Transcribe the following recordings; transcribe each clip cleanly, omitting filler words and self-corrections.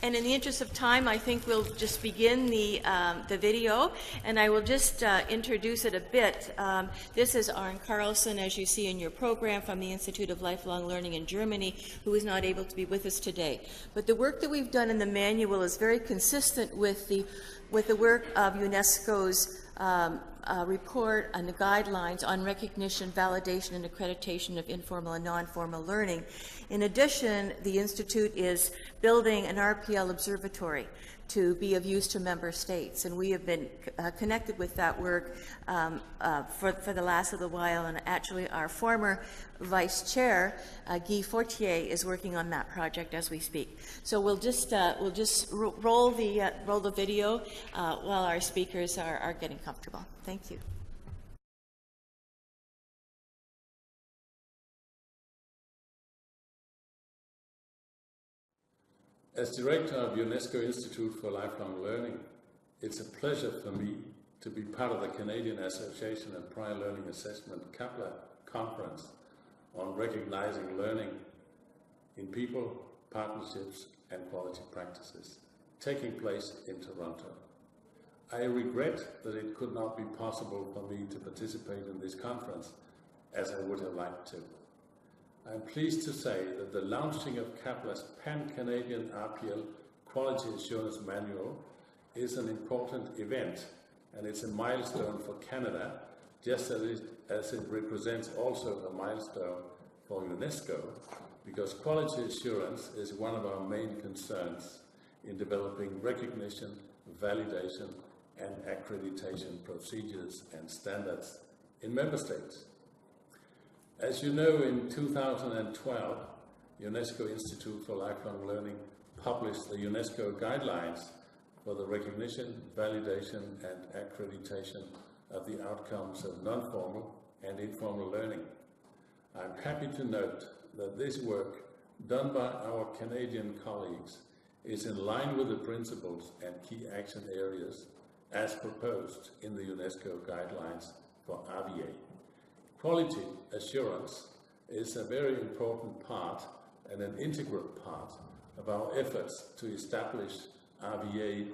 And in the interest of time, I think we'll just begin the video, and I will just introduce it a bit. This is Arne Carlsen, as you see in your program, from the Institute of Lifelong Learning in Germany, who is not able to be with us today. But the work that we've done in the manual is very consistent with the work of UNESCO's report on the guidelines on recognition, validation, and accreditation of informal and non-formal learning. In addition, the Institute is building an RPL observatory to be of use to member states, and we have been connected with that work for the last little while, and actually our former vice chair, Guy Fortier, is working on that project as we speak. So we'll just roll the video while our speakers are getting comfortable. Thank you. As director of UNESCO Institute for Lifelong Learning, it's a pleasure for me to be part of the Canadian Association of Prior Learning Assessment CAPLA conference on recognizing learning in people, partnerships, and quality practices, taking place in Toronto. I regret that it could not be possible for me to participate in this conference as I would have liked to. I'm pleased to say that the launching of CAPLA's Pan-Canadian RPL Quality Assurance Manual is an important event, and it's a milestone for Canada, just as it represents also a milestone for UNESCO, because quality assurance is one of our main concerns in developing recognition, validation, and accreditation procedures and standards in member states. As you know, in 2012, UNESCO Institute for Lifelong Learning published the UNESCO guidelines for the recognition, validation, and accreditation of the outcomes of non-formal and informal learning. I'm happy to note that this work done by our Canadian colleagues is in line with the principles and key action areas as proposed in the UNESCO guidelines for RVA. Quality assurance is a very important part and an integral part of our efforts to establish RVA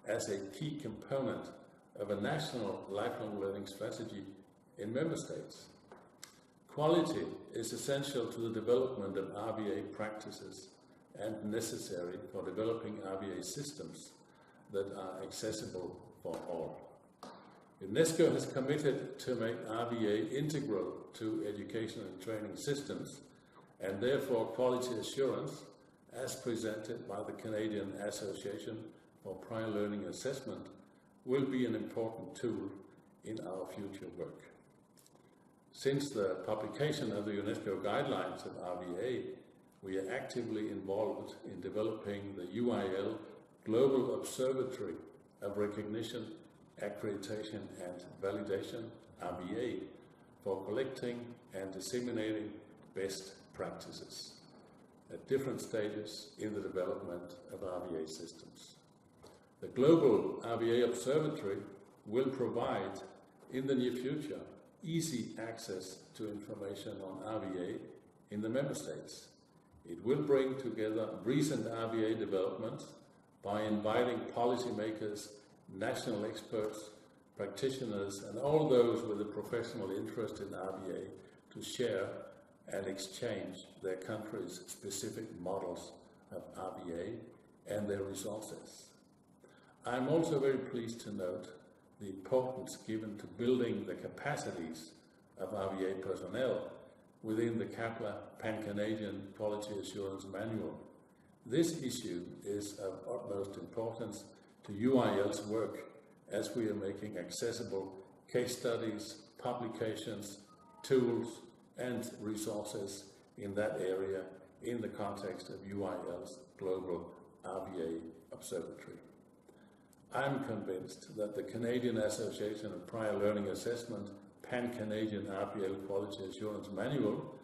as a key component of a national lifelong learning strategy in member states. Quality is essential to the development of RVA practices and necessary for developing RVA systems that are accessible for all. UNESCO has committed to make RVA integral to education and training systems, and therefore quality assurance, as presented by the Canadian Association for Prior Learning Assessment, will be an important tool in our future work. Since the publication of the UNESCO guidelines of RVA, we are actively involved in developing the UIL Global Observatory of Recognition, Accreditation and Validation, RVA, for collecting and disseminating best practices at different stages in the development of RVA systems. The Global RVA Observatory will provide, in the near future, easy access to information on RVA in the member states. It will bring together recent RVA developments by inviting policymakers, national experts, practitioners, and all those with a professional interest in RVA to share and exchange their country's specific models of RVA and their resources. I'm also very pleased to note the importance given to building the capacities of RVA personnel within the CAPLA Pan-Canadian Quality Assurance Manual. This issue is of utmost importance to UIL's work as we are making accessible case studies, publications, tools, and resources in that area in the context of UIL's Global RVA Observatory. I'm convinced that the Canadian Association of Prior Learning Assessment Pan-Canadian RPL Quality Assurance Manual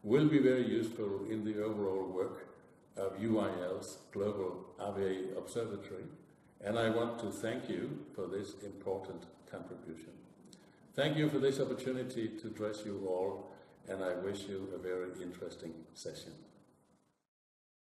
will be very useful in the overall work of UIL's Global RVA Observatory, and I want to thank you for this important contribution. Thank you for this opportunity to address you all, and I wish you a very interesting session.